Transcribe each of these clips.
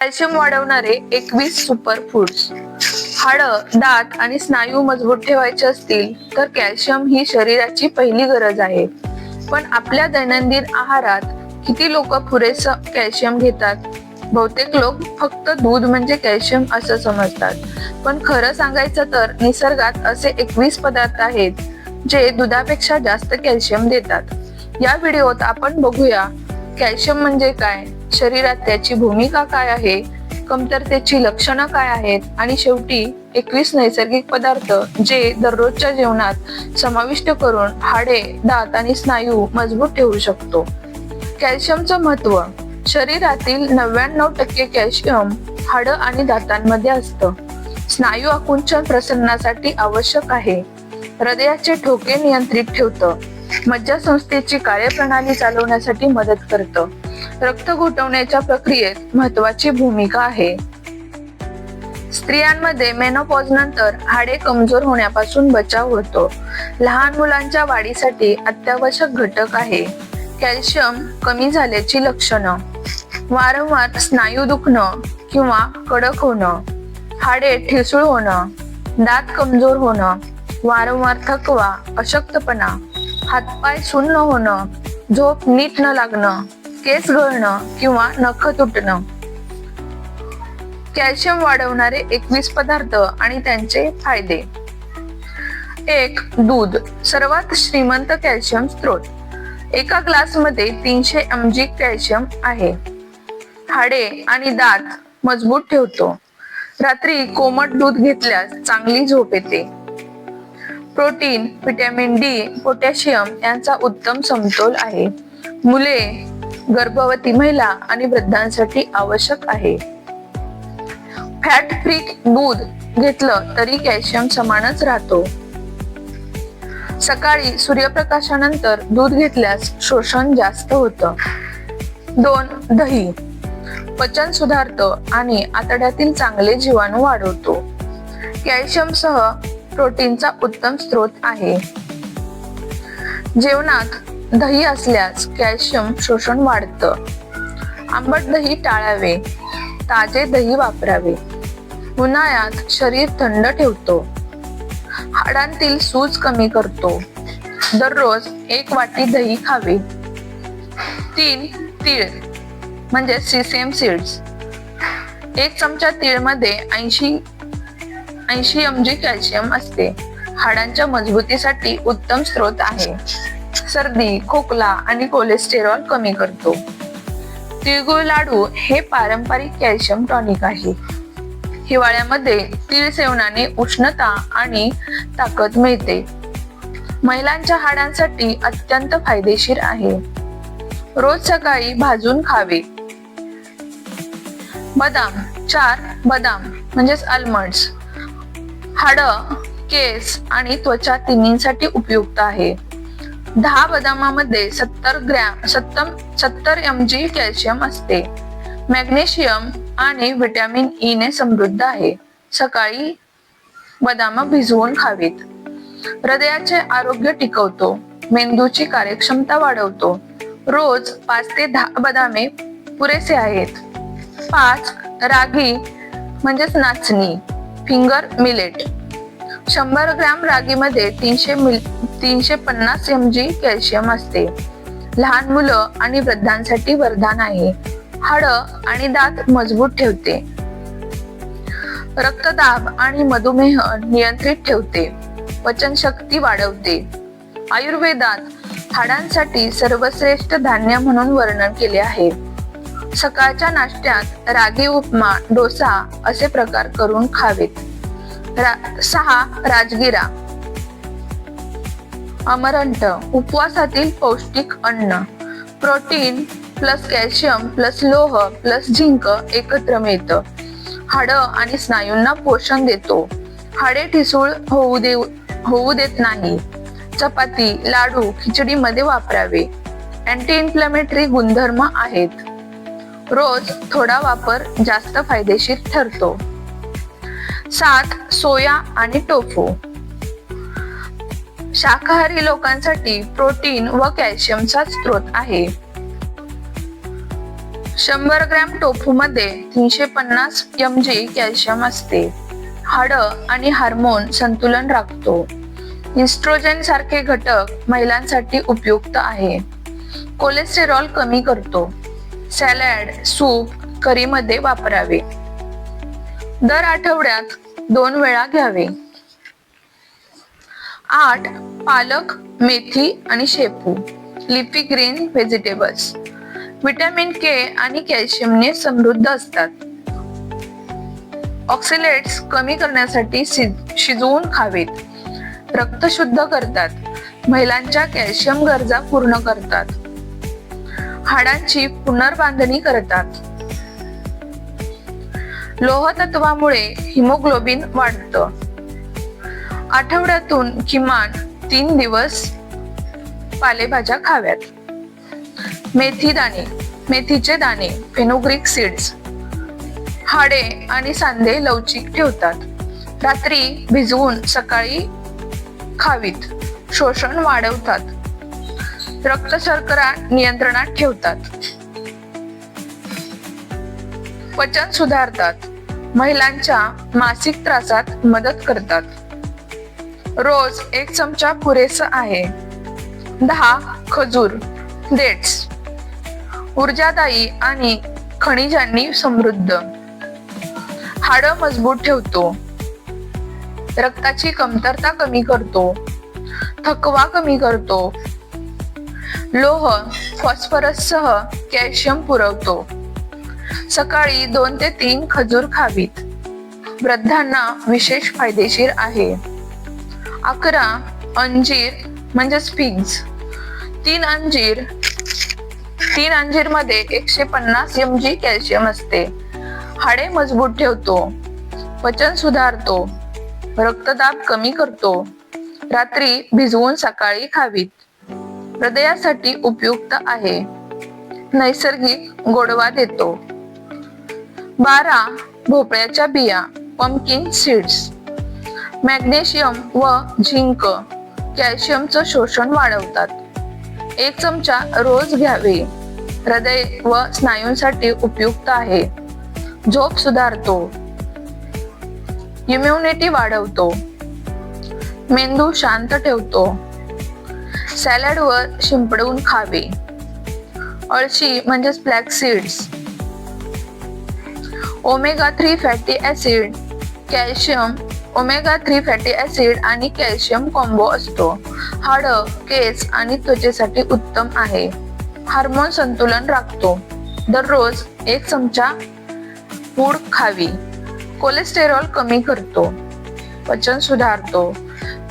Calcium वाढवणारे 21 super foods. हाडं, दात आणि स्नायू मजबूत ठेवायचे असतील तर कॅल्शियम ही शरीराची पहिली गरज आहे. पण आपल्या दैनंदिन आहारात किती लोक पुरेसं कॅल्शियम घेतात? बहुतेक लोक फक्त दूध म्हणजे कॅल्शियम असं समजतात. पण खरं सांगायचं तर निसर्गात असे 21 पदार्थ आहेत जे दुधापेक्षा जास्त कॅल्शियम देतात. या व्हिडिओत आपण बघूया कॅल्शियम म्हणजे काय, शरीरात त्याची भूमिका काय आहे, कमतरतेची लक्षणं काय आहेत आणि शेवटी 21 नैसर्गिक पदार्थ जे दररोजच्या जेवणात समाविष्ट करून हाडे, दात आणि स्नायू मजबूत ठेवू शकतो. कॅल्शियमचं महत्त्व. शरीरातील 99% कॅल्शियम हाडं आणि दातांमध्ये असतं. स्नायू आकुंचन प्रसरणासाठी आवश्यक आहे. हृदयाचे ठोके नियंत्रित ठेवतं. मज्जासंस्थेची कार्यप्रणाली चालवण्यासाठी मदत करतं. रक्त गोठवण्याच्या प्रक्रियेत महत्वाची भूमिका आहे. स्त्रियांमध्ये मेनोपॉज नंतर हाडे कमजोर होण्यापासून बचाव होतो. लहान मुलांच्या वाढीसाठी अत्यावश्यक घटक आहे. कॅल्शियम कमी झाल्याची लक्षणं. वारंवार स्नायू दुखणं किंवा कडक होणं, हाडे ठिसूळ होणं, दात कमजोर होणं, वारंवार थकवा, अशक्तपणा, हातपाय सुन्न होणं, झोप नीट न लागणं, केस गळणं किंवा नख तुटणं. कॅल्शियम वाढवणारे 21 पदार्थ आणि त्यांचे फायदे. 1. दूध, सर्वात श्रीमंत कॅल्शियम स्त्रोत. एका ग्लासमध्ये 300 mg कॅल्शियम आहे. हाडे आणि दात मजबूत ठेवतो. रात्री कोमट दूध घेतल्यास चांगली झोप येते. प्रोटीन, व्हिटॅमिन डी, पोटॅशियम यांचा उत्तम समतोल आहे. मुले, गर्भवती महिला आणि वृद्धांसाठी आवश्यक आहे. फॅट फ्री दूध घेतलं तरी कॅल्शियम समानच राहतो. सकाळी सूर्यप्रकाशानंतर दूध घेतल्यास शोषण जास्त होतं. 2. दही, पचन सुधारतं आणि आतड्यातील चांगले जीवाणू वाढवतो. कॅल्शियमसह प्रोटीनचा उत्तम स्रोत आहे. जेवणात दही असल्यास कॅल्शियम शोषण वाढतं. आंबट दही टाळावे. ताजे दही वापरावे. उन्हाळ्यात शरीर थंड ठेवतो. हाडांतील सूज कमी करतो. दररोज 1 वाटी दही खावे. 3. तीळ म्हणजे सीसेम सीड्स. 1 चमचा तीळ मध्ये 80 mg कॅल्शियम असते. हाडांच्या मजबूतीसाठी उत्तम स्रोत आहे. सर्दी, खोकला आणि कोलेस्टेरॉल कमी करतो. तिळगुळ लाडू हे पारंपरिक कॅल्शियम टॉनिक आहे. हिवाळ्यामध्ये तीळ सेवनाने उष्णता आणि ताकद मिळते. महिलांच्या हाडांसाठी अत्यंत फायदेशीर आहे. रोज सकाळी भाजून खावे. बदाम, 4 बदाम म्हणजेच आल्मंड्स हाडं, केस आणि त्वचा तिन्हींसाठी उपयुक्त आहे. 10 बदामामध्ये 70 mg कॅल्शियम असते. मॅग्नेशियम आणि व्हिटॅमिन ई ने समृद्ध आहे. सकाळी बदाम भिजवून खावीत. हृदयाचे आरोग्य टिकवतो. मेंदूची कार्यक्षमता वाढवतो. रोज 5 ते 10 बदामे पुरेसे आहेत. 5. रागी म्हणजेच नाचणी, फिंगर मिलेट. 100 ग्रॅम रागीमध्ये 350 mg कॅल्शियम असते. लहान मुलं आणि वृद्धांसाठी वरदान आहे. हाडं आणि दात मजबूत ठेवते. रक्तदाब आणि मधुमेह नियंत्रित ठेवते. पचनशक्ती वाढवते. आयुर्वेदात हाडांसाठी सर्वश्रेष्ठ धान्य म्हणून वर्णन केले आहे. सकाळच्या नाश्त्यात रागी उपमा, डोसा असे प्रकार करून खावेत. 6. राजगिरा, अमरंठ, उपवासातील पौष्टिक अन्न. प्रोटीन प्लस कॅल्शियम प्लस लोह प्लस झिंक एकत्र मिळतं. हाडं आणि स्नायूंना पोषण देतो. हाडे ठिसूळ होऊ देत नाही. चपाती, लाडू, खिचडीमध्ये वापरावे. अँटी इन्फ्लेमेटरी गुणधर्म आहेत. रोज थोडा वापर जास्त फायदेशीर ठरतो. 7. सोया आणि टोफू, शाकाहारी लोकांसाठी प्रोटीन व कॅल्शियमचा स्रोत आहे. 100 ग्रॅम टोफू मध्ये 350 mg कॅल्शियम असते. हाडं आणि हार्मोन संतुलन राखतो. इस्ट्रोजन सारखे घटक महिलांसाठी उपयुक्त आहे. कोलेस्टेरॉल कमी करतो. सॅलड, सूप, करी मध्ये वापरावे. दर आठवड्यात 2 वेळा घ्यावे. 8. पालक, मेथी आणि शेपू, leafy green vegetables, vitamin K आणि कॅल्शियमने समृद्ध असतात. ऑक्सलेट्स कमी करण्यासाठी शिजवून खावेत. रक्त शुद्ध करतात. महिलांच्या कॅल्शियम गरजा पूर्ण करतात. हाडांची पुनर्बांधणी करतात. लोह तत्वामुळे हिमोग्लोबिन वाढतं. आठवड्यातून किमान 3 दिवस पालेभाज्या खाव्यात. मेथी दाणे, मेथीचे दाणे, फेनुग्रीक सीड्स, हाडे आणि सांधे लवचिक ठेवतात. रात्री भिजवून सकाळी खावीत. शोषण वाढवतात. रक्त शर्करा नियंत्रणात ठेवतात. पचन सुधारतात. महिलांच्या मासिक त्रासात मदत करतात. रोज 1 चमचा पुरेसा आहे. 10. खजूर, डेट्स, ऊर्जादायी आणि खनिजांनी समृद्ध. हाडं मजबूत ठेवतो. रक्ताची कमतरता कमी करतो. थकवा कमी करतो. लोह, फॉस्फरस सह कॅल्शियम पुरवतो. सकाळी 2 ते 3 खजूर खावीत. वृद्धांना विशेष फायदेशीर आहे. 11. अंजीर म्हणजेच फिग्स, 3 अंजीर मध्ये 150 mg कॅल्शियम असते. हाडे मजबूत ठेवतो. पचन सुधारतो. रक्तदाब कमी करतो. रात्री भिजवून सकाळी खावीत. हृदयासाठी उपयुक्त आहे. नैसर्गिक गोडवा देतो. 12. भोपळ्याच्या बिया, पंपकिन सीड्स, मॅग्नेशियम व झिंक कॅल्शियमचं शोषण वाढवतात. 1 चमचा रोज घ्यावे. हृदय व स्नायूंसाठी उपयुक्त आहे. झोप सुधारतो. इम्युनिटी वाढवतो. मेंदू शांत ठेवतो. सॅलड वर शिंपडून खावे. अळशी म्हणजेच flax seeds, omega 3 fatty acid, calcium, omega 3 fatty acid आणि कॅल्शियम कॉम्बो असतो. हाडं, केस आणि त्वचेसाठी उत्तम आहे. हार्मोन संतुलन राखतो. दररोज 1 चमचा पूड खावी. कोलेस्टेरॉल कमी करतो. पचन सुधारतो.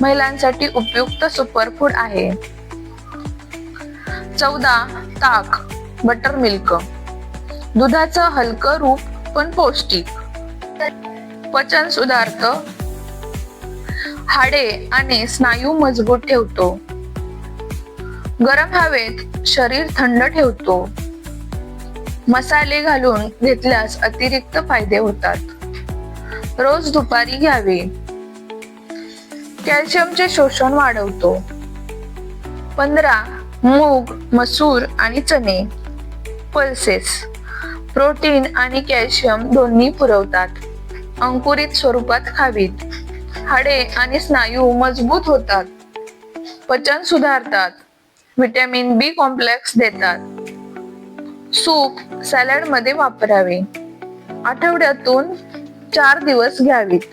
महिलांसाठी उपयुक्त सुपरफूड आहे. 14. ताक, बटर मिल्क, दुधाचं हलकं रूप पण पौष्टिक. पचन सुधारतं. हाडे आणि स्नायू मजबूत ठेवतो. गरम हवेत शरीर थंड ठेवतो. मसाले घालून घेतल्यास अतिरिक्त फायदे होतात. रोज दुपारी घ्यावे. कॅल्शियमचे शोषण वाढवतो. 15. मूग, मसूर आणि चणे, पल्सेस, प्रोटीन आणि कॅल्शियम दोन्ही पुरवतात. अंकुरित स्वरूपात खावीत. हाडे आणि स्नायू मजबूत होतात. पचन सुधारतात. व्हिटॅमिन बी कॉम्प्लेक्स देतात. सूप, सॅलड मध्ये वापरावे. आठवड्यातून 4 दिवस घ्यावीत.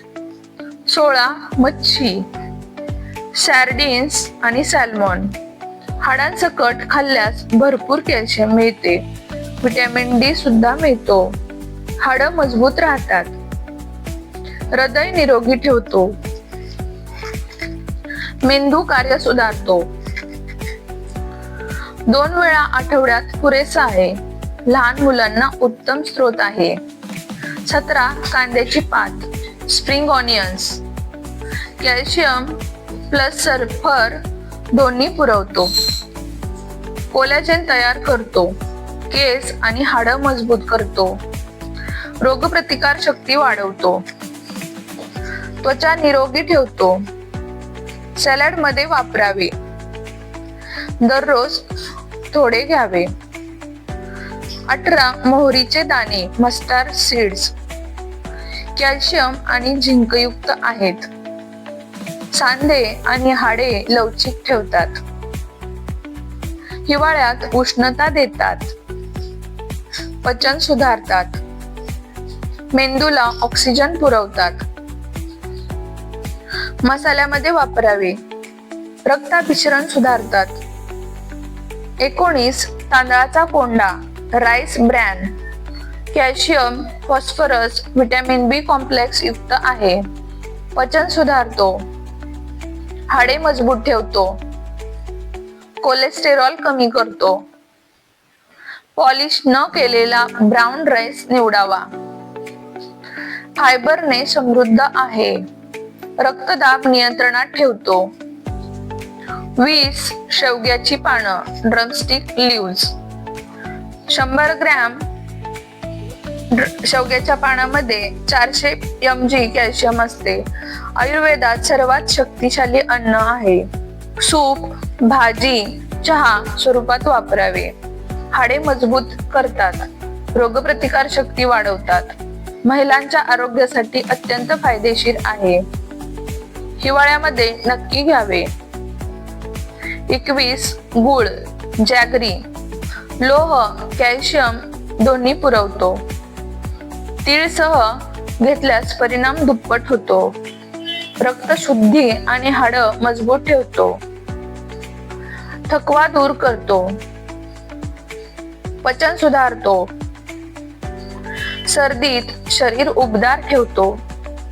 16. मच्छी, सार्डिन्स आणि सॅल्मॉन, हाडांसकट खाल्ल्यास भरपूर कॅल्शियम मिळते. व्हिटॅमिन डी सुद्धा मिळतो. हाडं मजबूत राहतात. हृदय निरोगी ठेवतो. मेंदू कार्य सुधारतो. 2 वेळा आठवड्यात पुरेसा आहे. लहान मुलांना उत्तम स्रोत आहे. 17. कांद्याची पात, spring onions, calcium plus sulphur दोन्ही पुरवतो. कोलॅजन तयार करतो. केस आणि हाडं मजबूत करतो. रोगप्रतिकार शक्ती वाढवतो. त्वचा निरोगी ठेवतो. सॅलड मध्ये वापरावे. दररोज थोडे घ्यावे. 18 मोहरीचे दाणे मस्टार्ड सीड्स कॅल्शियम आणि झिंकयुक्त आहेत. सांधे आणि हाडे लवचिक ठेवतात. हिवाळ्यात उष्णता देतात. पचन सुधारतात. मेंदूला ऑक्सिजन पुरवतात. मसाल्यामध्ये वापरावे. रक्ताभिसरण सुधारतात. 19 तांदळाचा कोंडा rice bran calcium, phosphorus, vitamin B complex युक्त आहे. पचन सुधारतो. हाडे मजबूत ठेवतो. कोलेस्टेरॉल कमी करतो. पॉलिश न केलेला ब्राऊन राईस निवडावा. फायबरने समृद्ध आहे. रक्तदाब नियंत्रणात ठेवतो. 20 शेवग्याची पानं ड्रमस्टिक लीव्हज 100 ग्रॅम शेवग्याच्या पानामध्ये 400 mg कॅल्शियम असते. आयुर्वेदात सर्वात शक्तिशाली अन्न आहे. सूप, भाजी, चहा स्वरूपात वापरावे. हाडे मजबूत करतात. रोगप्रतिकार शक्ती वाढवतात. महिलांच्या आरोग्यासाठी अत्यंत फायदेशीर आहे. हिवाळ्यामध्ये नक्की घ्यावे. 21 गूळ जॅगरी लोह, कॅल्शियम दोन्ही पुरवतो. तीळसह घेतल्यास परिणाम दुप्पट होतो. रक्तशुद्धी आणि हाडं मजबूत ठेवतो. थकवा दूर करतो. पचन सुधारतो. सर्दीत शरीर उबदार ठेवतो.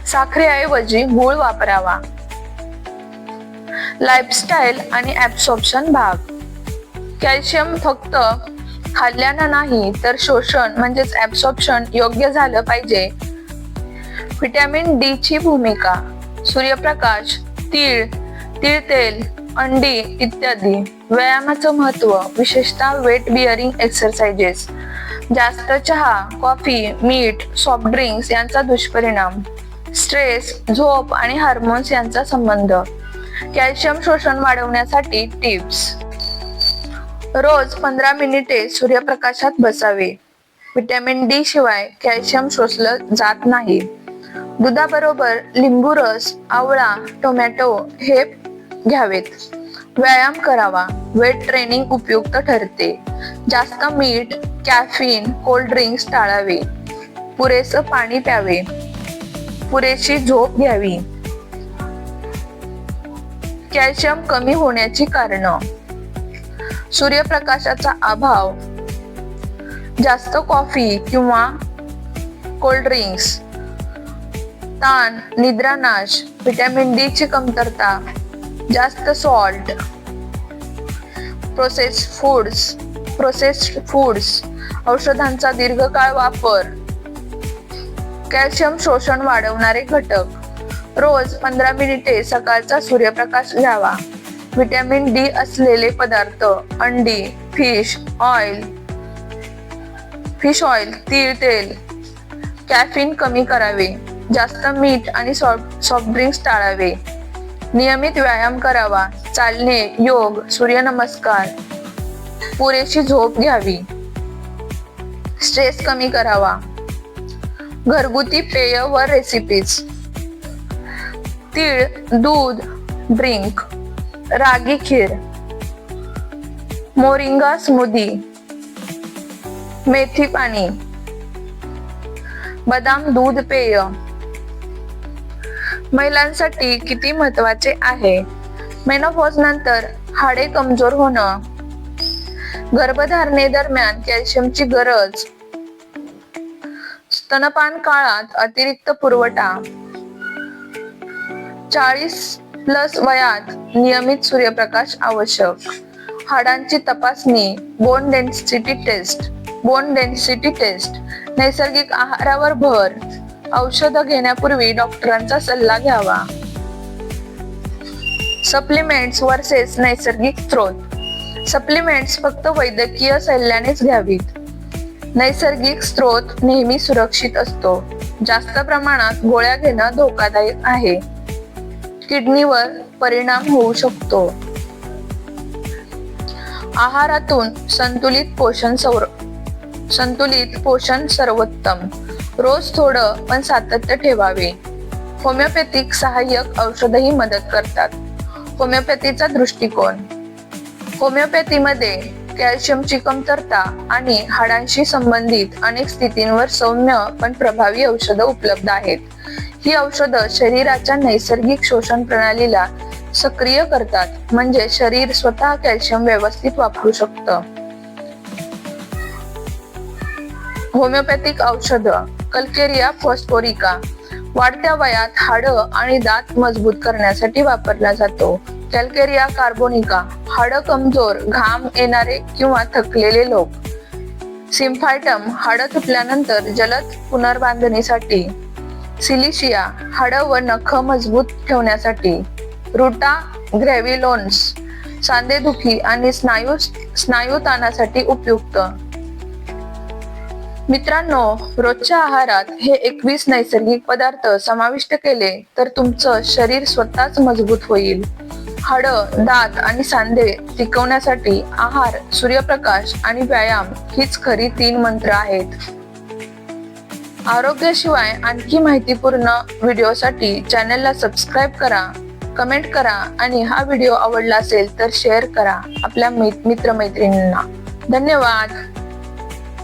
साखरेऐवजी गूळ वापरावा. लाईफस्टाईल आणि ऍब्सॉर्प्शन भाग कॅल्शियम फक्त खाल्ल्यानं नाही तर शोषण म्हणजेच ऍब्सॉर्प्शन योग्य झालं पाहिजे. व्हिटॅमिन डी ची भूमिका सूर्यप्रकाश, तीळ, तेल, अंडी इत्यादी. व्यायामाचं महत्व विशेषतः वेट बिअरिंग एक्सरसाइजेस. जास्त चहा, कॉफी, मीठ, सॉफ्ट ड्रिंक्स यांचा दुष्परिणाम. स्ट्रेस, झोप आणि हार्मोन्स यांचा संबंध. कॅल्शियम शोषण वाढवण्यासाठी टिप्स. रोज 15 मिनिटे सूर्यप्रकाशात बसावे. व्हिटॅमिन डी शिवाय कॅल्शियम शोषलं जात नाही. दुधाबरोबर लिंबू रस, आवळा, टोमॅटो हे घ्यावेत. व्यायाम करावा. वेट ट्रेनिंग उपयुक्त ठरते. जास्त मीठ, कॅफीन, कोल्ड ड्रिंक्स टाळावे. पुरेसं पाणी प्यावे. पुरेशी झोप घ्यावी. कॅल्शियम कमी होण्याची कारणं. सूर्यप्रकाशाचा अभाव, जास्त कॉफी किंवा कोल्ड ड्रिंक्स, ताण, निद्रानाश, व्हिटॅमिन डी ची कमतरता, जास्त सॉल्ट, प्रोसेस्ड फूड्स, औषधांचा दीर्घकाळ वापर. कॅल्शियम शोषण वाढवणारे घटक. रोज 15 मिनिटे सकाळचा सूर्यप्रकाश घ्यावा. व्हिटॅमिन डी असलेले पदार्थ अंडी, फिश ऑइल, तेल. कॅफीन कमी करावे. जास्त मीठ आणि सॉफ्ट ड्रिंक्स टाळावे. नियमित व्यायाम करावा. चालणे, योग, सूर्यनमस्कार. पुरेशी झोप घ्यावी. स्ट्रेस कमी करावा. घरगुती पेय व रेसिपीज. तीळ दूध ड्रिंक, रागी खीर, मोरिंगा स्मूदी, मेथी पाणी, बदाम दूध पेय. महिलांसाठी किती महत्वाचे आहे. मेनोपॉज नंतर हाडे कमजोर होणं. गर्भधारणेदरम्यान कॅल्शियमची गरज. स्तनपान काळात अतिरिक्त पुरवठा. 40+ वयात नियमित सूर्यप्रकाश आवश्यक. हाडांची तपासणी. Bone density test. नैसर्गिक आहारावर भर. औषध घेण्यापूर्वी डॉक्टरांचा सल्ला घ्यावा. सप्लिमेंट्स वर्सेस नैसर्गिक स्रोत. सप्लिमेंट्स फक्त वैद्यकीय सल्ल्यानेच घ्यावीत. नैसर्गिक स्रोत नेहमी सुरक्षित असतो. जास्त प्रमाणात गोळ्या घेणं धोकादायक आहे. किडनीवर परिणाम होऊ शकतो. आहारातून संतुलित पोषण संतुलित पोषण सर्वोत्तम, रोज थोडं पण सातत्य ठेवावे. होमिओपॅथिक सहाय्यक औषधही मदत करतात. होमिओपॅथीचा दृष्टिकोन. होमिओपॅथीमध्ये कॅल्शियमची कमतरता आणि हाडांशी संबंधित अनेक स्थितींवर सौम्य पण प्रभावी औषधं उपलब्ध आहेत. ही औषधं शरीराच्या नैसर्गिक शोषण प्रणालीला सक्रिय करतात, म्हणजे शरीर स्वतः कॅल्शियम व्यवस्थित वापरू शकतं. होमिओपॅथिक औषधं. कल्केरिया फॉस्फोरिका वाढत्या वयात हाडं आणि दात मजबूत करण्यासाठी वापरला जातो. कॅल्केरिया कार्बोनिका हाडं कमजोर, घाम येणारे किंवा थकलेले लोक. सिम्फायटम हाडं तुटल्यानंतर जलद पुनर्बांधणीसाठी. सिलिशिया हाडं व नखं मजबूत ठेवण्यासाठी. रुटा ग्रॅव्हिलोन्स सांधेदुखी आणि स्नायू ताणासाठी उपयुक्त. मित्रांनो, रोजच्या आहारात हे 21 नैसर्गिक पदार्थ समाविष्ट केले तर तुमचं शरीर स्वतःच मजबूत होईल. हाडं, दात आणि सांधे टिकवण्यासाठी आहार, सूर्यप्रकाश आणि व्यायाम हीच खरी 3 मंत्र आहेत. आरोग्याशिवाय आणखी माहितीपूर्ण व्हिडिओसाठी चॅनलला सबस्क्राईब करा, कमेंट करा आणि हा व्हिडिओ आवडला असेल तर शेअर करा आपल्या मित्रमैत्रिणींना. धन्यवाद.